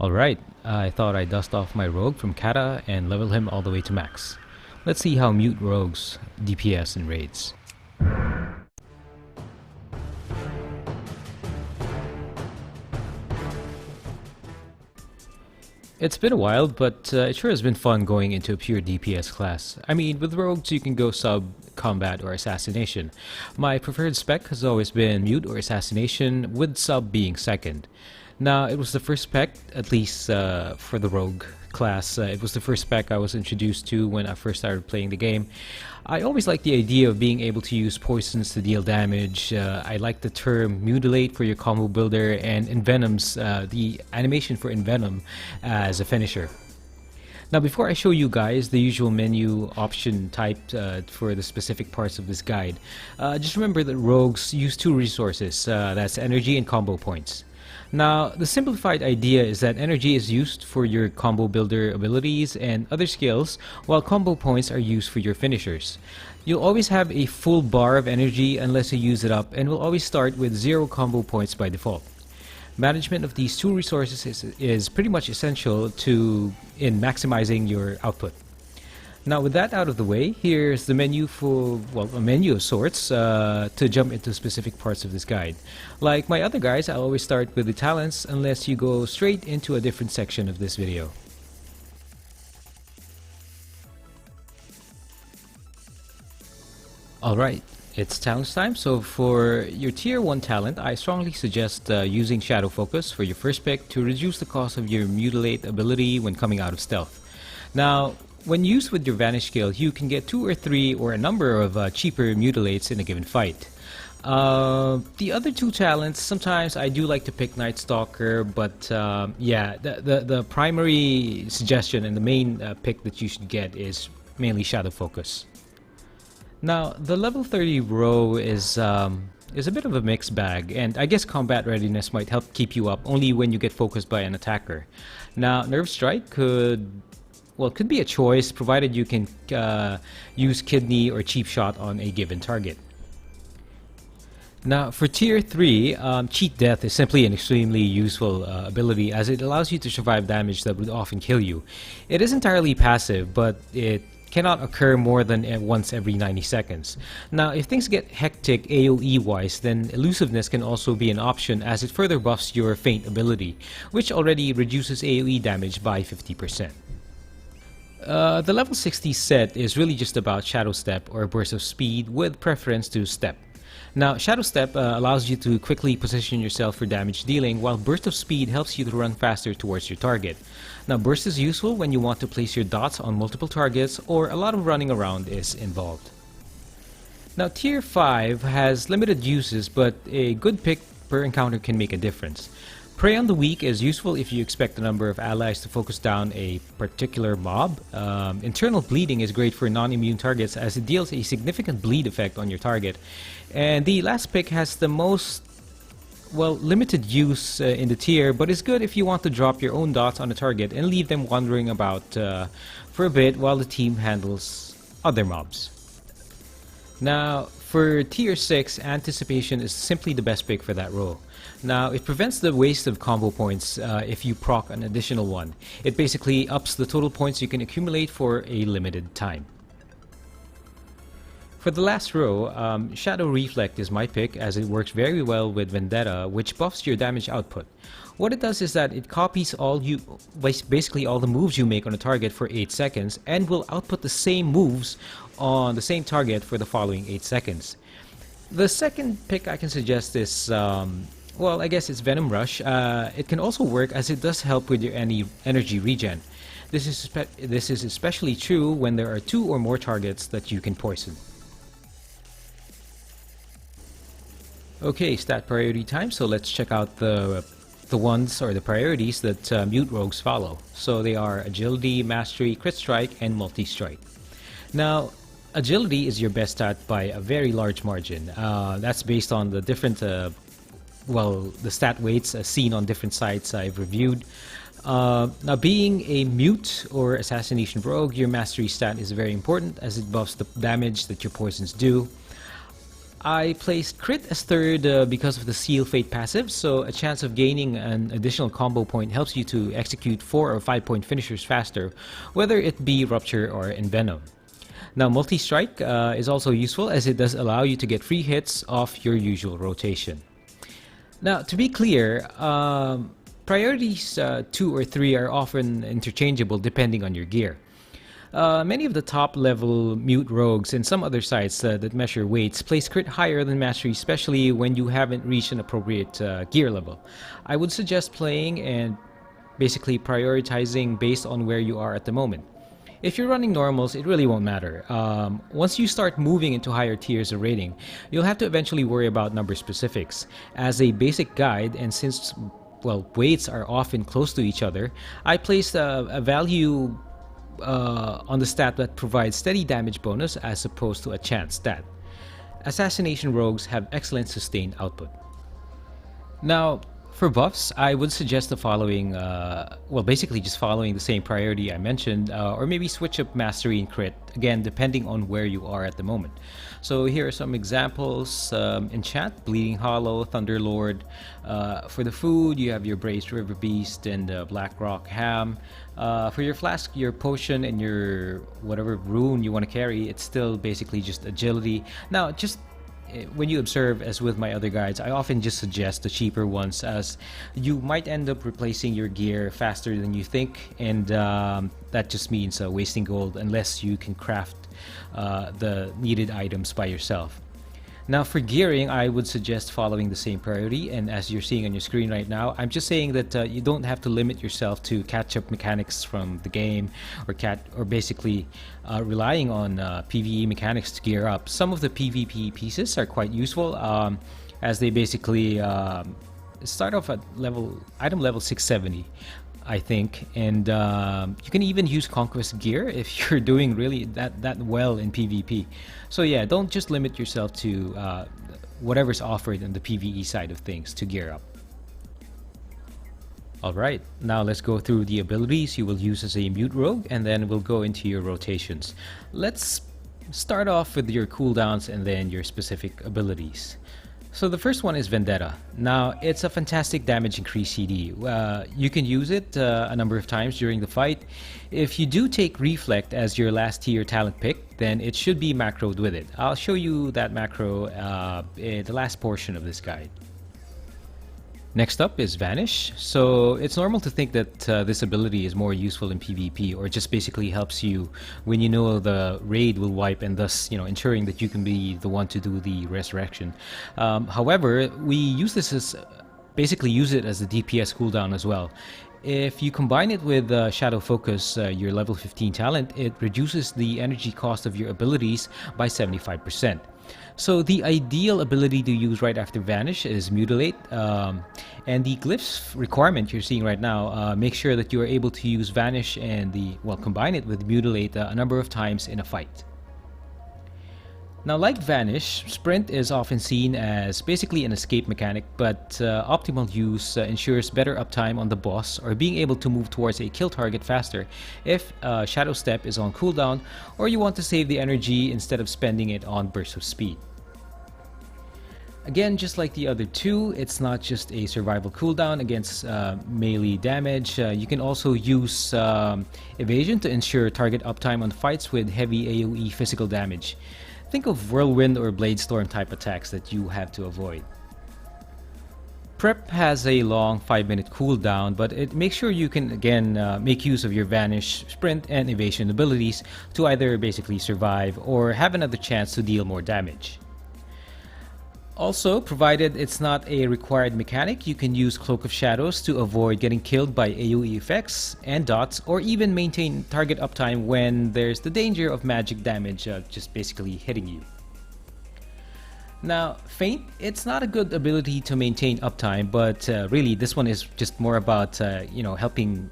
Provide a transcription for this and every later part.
Alright, I thought I'd dust off my rogue from Kata and level him all the way to max. Let's see how mute rogues DPS in raids. It's been a while, but it sure has been fun going into a pure DPS class. I mean, with rogues you can go sub, combat, or assassination. My preferred spec has always been mute or assassination, with sub being second. Now, it was the first spec, at least for the rogue class, it was the first spec I was introduced to when I first started playing the game. I always liked the idea of being able to use poisons to deal damage. I like the term mutilate for your combo builder, and envenoms, the animation for envenom as a finisher. Now, before I show you guys the usual menu option typed for the specific parts of this guide, just remember that rogues use two resources, that's energy and combo points. Now, the simplified idea is that energy is used for your combo builder abilities and other skills, while combo points are used for your finishers. You'll always have a full bar of energy unless you use it up, and will always start with 0 combo points by default. Management of these two resources is pretty much essential in maximizing your output. Now, with that out of the way, here's the menu for, well, a menu of sorts to jump into specific parts of this guide. Like my other guides, I'll always start with the talents unless you go straight into a different section of this video. Alright, it's talents time. So for your tier 1 talent, I strongly suggest using Shadow Focus for your first pick to reduce the cost of your Mutilate ability when coming out of stealth. Now, when used with your Vanish skill, you can get 2 or 3 or a number of cheaper Mutilates in a given fight. The other two talents, sometimes I do like to pick Night Stalker, but yeah, the primary suggestion and the main pick that you should get is mainly Shadow Focus. Now, the level 30 row is a bit of a mixed bag, and I guess combat readiness might help keep you up only when you get focused by an attacker. Now, Nerve Strike could be a choice provided you can use Kidney or Cheap Shot on a given target. Now, for Tier 3, Cheat Death is simply an extremely useful ability as it allows you to survive damage that would often kill you. It is entirely passive, but it cannot occur more than once every 90 seconds. Now, if things get hectic AoE-wise, then Elusiveness can also be an option as it further buffs your Feint ability, which already reduces AoE damage by 50%. The level 60 set is really just about Shadow Step or Burst of Speed with preference to Step. Now, Shadow Step allows you to quickly position yourself for damage dealing, while Burst of Speed helps you to run faster towards your target. Now, Burst is useful when you want to place your dots on multiple targets or a lot of running around is involved. Now, Tier 5 has limited uses, but a good pick per encounter can make a difference. Prey on the Weak is useful if you expect a number of allies to focus down a particular mob. Internal Bleeding is great for non-immune targets as it deals a significant bleed effect on your target. And the last pick has the most, limited use in the tier, but is good if you want to drop your own dots on a target and leave them wandering about for a bit while the team handles other mobs. Now, for Tier 6, Anticipation is simply the best pick for that role. Now, it prevents the waste of combo points if you proc an additional one. It basically ups the total points you can accumulate for a limited time. For the last row, Shadow Reflect is my pick as it works very well with Vendetta, which buffs your damage output. What it does is that it copies basically all the moves you make on a target for 8 seconds and will output the same moves on the same target for the following 8 seconds. The second pick I can suggest is, I guess it's Venom Rush. It can also work as it does help with your energy regen. This is especially true when there are 2 or more targets that you can poison. Okay, stat priority time, so let's check out the ones or the priorities that mute rogues follow. So they are Agility, Mastery, Crit Strike, and Multi-Strike. Now, Agility is your best stat by a very large margin. That's based on the different, the stat weights seen on different sites I've reviewed. Now, being a mute or assassination rogue, your mastery stat is very important as it buffs the damage that your poisons do. I placed Crit as third because of the Seal Fate passive, so a chance of gaining an additional combo point helps you to execute 4 or 5 point finishers faster, whether it be Rupture or Envenom. Now, Multi-Strike is also useful as it does allow you to get free hits off your usual rotation. Now, to be clear, priorities 2 or 3 are often interchangeable depending on your gear. Many of the top-level mute rogues and some other sites that measure weights place Crit higher than Mastery, especially when you haven't reached an appropriate gear level. I would suggest playing and basically prioritizing based on where you are at the moment. If you're running normals, it really won't matter. Once you start moving into higher tiers of rating, you'll have to eventually worry about number specifics. As a basic guide, and since, well, weights are often close to each other, I placed a value on the stat that provides steady damage bonus as opposed to a chance stat. Assassination rogues have excellent sustained output. Now, for buffs, I would suggest the following, well, basically just following the same priority I mentioned, or maybe switch up Mastery and Crit, again, depending on where you are at the moment. So here are some examples. Enchant, Bleeding Hollow, Thunderlord. For the food, you have your Braised River Beast and Black Rock Ham. For your flask, your potion, and your whatever rune you want to carry, it's still basically just agility. Now, just when you observe, as with my other guides, I often just suggest the cheaper ones, as you might end up replacing your gear faster than you think, and that just means wasting gold unless you can craft the needed items by yourself. Now, for gearing, I would suggest following the same priority, and as you're seeing on your screen right now, I'm just saying that you don't have to limit yourself to catch-up mechanics from the game, or basically relying on PvE mechanics to gear up. Some of the PvP pieces are quite useful, as they basically start off at item level 670. I think, and you can even use Conquest gear if you're doing really that well in PvP. So yeah, don't just limit yourself to whatever's offered on the PvE side of things to gear up. Alright, now let's go through the abilities you will use as a mute rogue, and then we'll go into your rotations. Let's start off with your cooldowns and then your specific abilities. So the first one is Vendetta. Now, it's a fantastic damage increase CD. You can use it a number of times during the fight. If you do take Reflect as your last tier talent pick, then it should be macroed with it. I'll show you that macro in the last portion of this guide. Next up is Vanish. So it's normal to think that this ability is more useful in PvP, or just basically helps you when you know the raid will wipe, and thus, you know, ensuring that you can be the one to do the resurrection. However, we use this as basically use it as a DPS cooldown as well. If you combine it with Shadow Focus, your level 15 talent, it reduces the energy cost of your abilities by 75%. So the ideal ability to use right after Vanish is Mutilate, and the glyphs requirement you're seeing right now, make sure that you are able to use Vanish and combine it with Mutilate a number of times in a fight. Now, like Vanish, Sprint is often seen as basically an escape mechanic, but optimal use ensures better uptime on the boss, or being able to move towards a kill target faster if Shadow Step is on cooldown, or you want to save the energy instead of spending it on Burst of Speed. Again, just like the other two, it's not just a survival cooldown against melee damage. You can also use Evasion to ensure target uptime on fights with heavy AoE physical damage. Think of Whirlwind or Bladestorm type attacks that you have to avoid. Prep has a long 5-minute cooldown, but it makes sure you can again make use of your Vanish, Sprint, and Evasion abilities to either basically survive or have another chance to deal more damage. Also, provided it's not a required mechanic, you can use Cloak of Shadows to avoid getting killed by AoE effects and dots, or even maintain target uptime when there's the danger of magic damage just basically hitting you. Now, Feint, it's not a good ability to maintain uptime, but really this one is just more about helping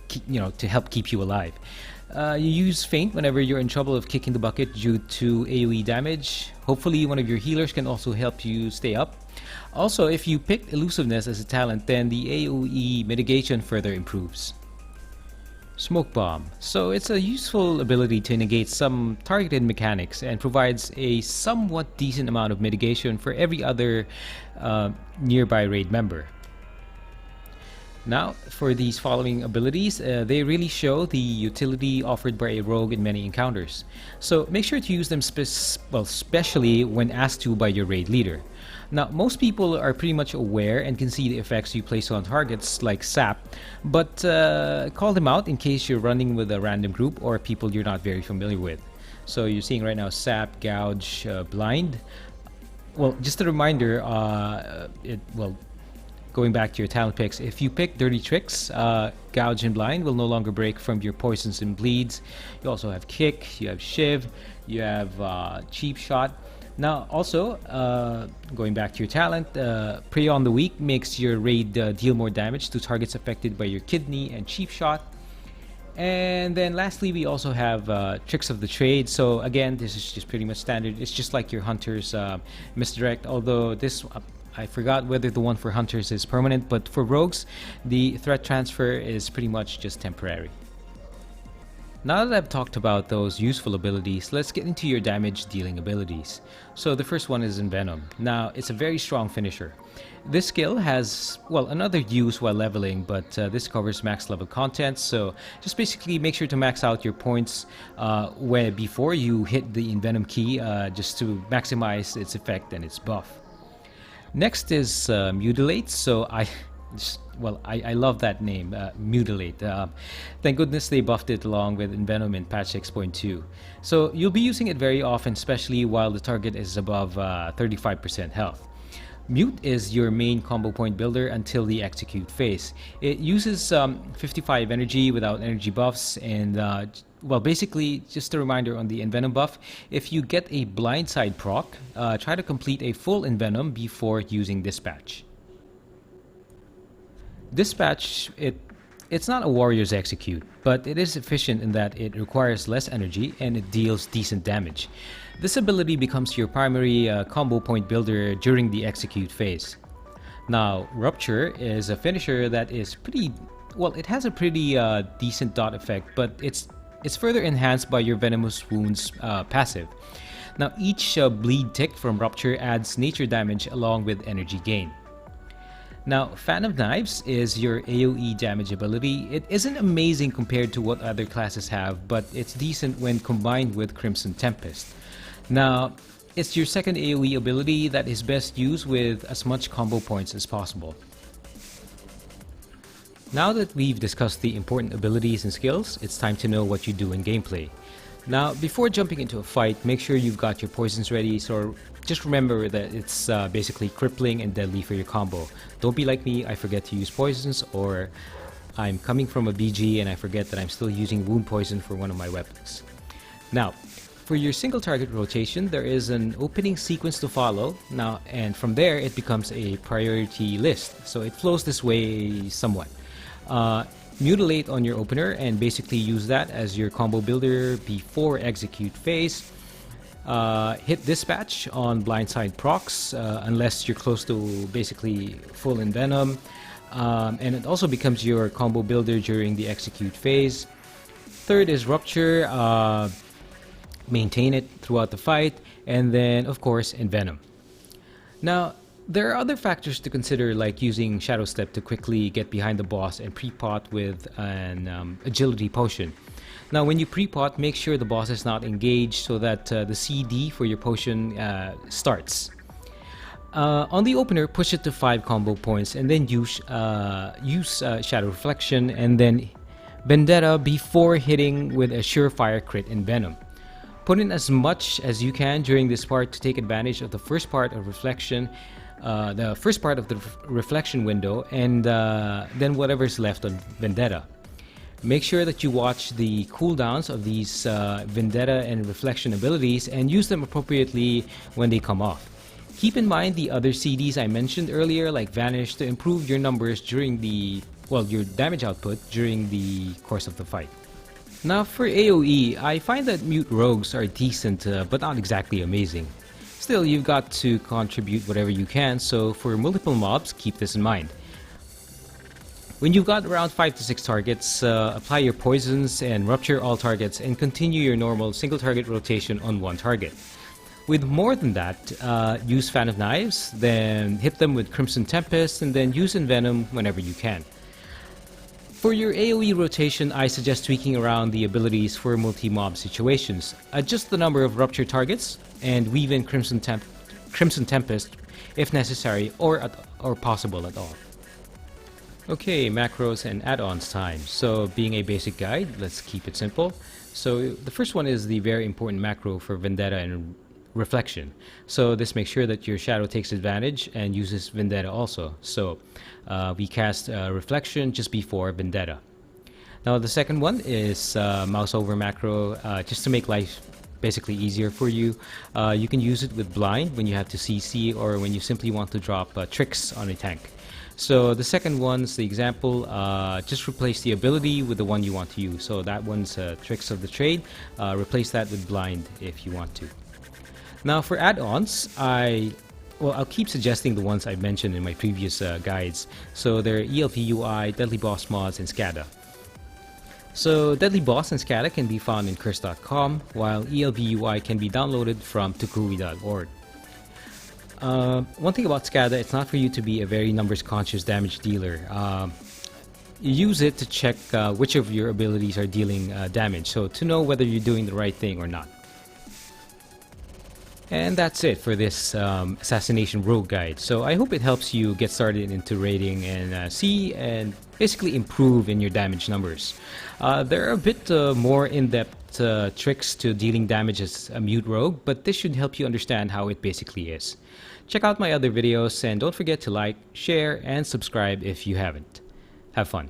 to help keep you alive. You use Feint whenever you're in trouble of kicking the bucket due to AoE damage. Hopefully one of your healers can also help you stay up. Also, if you pick Elusiveness as a talent, then the AoE mitigation further improves. Smoke Bomb. So it's a useful ability to negate some targeted mechanics and provides a somewhat decent amount of mitigation for every other nearby raid member. Now, for these following abilities, they really show the utility offered by a rogue in many encounters. So make sure to use them especially when asked to by your raid leader. Now, most people are pretty much aware and can see the effects you place on targets like sap, but call them out in case you're running with a random group or people you're not very familiar with. So you're seeing right now sap, gouge, blind. Well, just a reminder, going back to your talent picks, if you pick Dirty Tricks, Gouge and Blind will no longer break from your poisons and bleeds. You also have Kick, you have Shiv, you have Cheap Shot. Now, also, going back to your talent, Prey on the Weak makes your raid deal more damage to targets affected by your Kidney and Cheap Shot. And then lastly, we also have Tricks of the Trade. So again, this is just pretty much standard. It's just like your Hunter's Misdirect, although this... I forgot whether the one for Hunters is permanent, but for Rogues, the threat transfer is pretty much just temporary. Now that I've talked about those useful abilities, let's get into your damage dealing abilities. So the first one is Envenom. Now, it's a very strong finisher. This skill has, well, another use while leveling, but this covers max level content, so just basically make sure to max out your points before you hit the Envenom key, just to maximize its effect and its buff. Next is Mutilate. So I love that name, Mutilate. Thank goodness they buffed it along with Envenom in patch 6.2. So you'll be using it very often, especially while the target is above 35% health. Mute is your main combo point builder until the execute phase. It uses 55 energy without energy buffs, and well, basically, just a reminder on the Envenom buff, if you get a blindside proc, try to complete a full Envenom before using Dispatch. Dispatch, it's not a warrior's execute, but it is efficient in that it requires less energy and it deals decent damage. This ability becomes your primary combo point builder during the execute phase. Now, Rupture is a finisher that is pretty, well, it has a pretty decent dot effect, but it's further enhanced by your Venomous Wounds passive. Now, each bleed tick from Rupture adds nature damage along with energy gain. Now, Fan of Knives is your AoE damage ability. It isn't amazing compared to what other classes have, but it's decent when combined with Crimson Tempest. Now, it's your second AoE ability that is best used with as much combo points as possible. Now that we've discussed the important abilities and skills, it's time to know what you do in gameplay. Now, before jumping into a fight, make sure you've got your poisons ready, so just remember that it's basically crippling and deadly for your combo. Don't be like me, I forget to use poisons, or I'm coming from a BG and I forget that I'm still using wound poison for one of my weapons. Now, for your single target rotation, there is an opening sequence to follow. Now, and from there, it becomes a priority list. So it flows this way somewhat. Mutilate on your opener and basically use that as your combo builder before execute phase. Hit Dispatch on blindside procs unless you're close to basically full Envenom. And it also becomes your combo builder during the execute phase. Third is Rupture. Maintain it throughout the fight. And then, of course, Envenom. Now, there are other factors to consider, like using Shadow Step to quickly get behind the boss and pre-pot with an agility potion. Now, when you pre-pot, make sure the boss is not engaged so that the CD for your potion starts. On the opener, push it to 5 combo points and then use Shadow Reflection and then Vendetta before hitting with a surefire crit in Venom. Put in as much as you can during this part to take advantage of the first part of Reflection, the first part of the reflection window, and then whatever's left on Vendetta. Make sure that you watch the cooldowns of these Vendetta and Reflection abilities and use them appropriately when they come off. Keep in mind the other CDs I mentioned earlier, like Vanish, to improve your numbers during the, well, your damage output during the course of the fight. Now for AoE, I find that Mute Rogues are decent, but not exactly amazing. Still, you've got to contribute whatever you can, so for multiple mobs, keep this in mind. When you've got around 5 to 6 targets, apply your poisons and rupture all targets and continue your normal single target rotation on one target. With more than that, use Fan of Knives, then hit them with Crimson Tempest, and then use Envenom whenever you can. For your AoE rotation, I suggest tweaking around the abilities for multi-mob situations. Adjust the number of rupture targets, and weave in Crimson Tempest if necessary or possible at all. Okay, macros and add-ons time. So being a basic guide, let's keep it simple. So the first one is the very important macro for Vendetta and Reflection. So this makes sure that your shadow takes advantage and uses Vendetta also. So we cast Reflection just before Vendetta. Now the second one is mouse over macro, just to make life basically easier for you. You can use it with blind when you have to CC or when you simply want to drop tricks on a tank. So the second one's the example, just replace the ability with the one you want to use. So that one's Tricks of the Trade, replace that with blind if you want to. Now for add-ons, I'll keep suggesting the ones I mentioned in my previous guides. So they're ELP UI, Deadly Boss mods, and SCADA. So Deadly Boss and SCADA can be found in curse.com, while ELP UI can be downloaded from tukui.org. One thing about SCADA, it's not for you to be a very numbers-conscious damage dealer. You use it to check which of your abilities are dealing damage, so to know whether you're doing the right thing or not. And that's it for this Assassination Rogue Guide. So I hope it helps you get started into raiding and see and basically improve in your damage numbers. There are a bit more in-depth tricks to dealing damage as a mute rogue, but this should help you understand how it basically is. Check out my other videos and don't forget to like, share, and subscribe if you haven't. Have fun.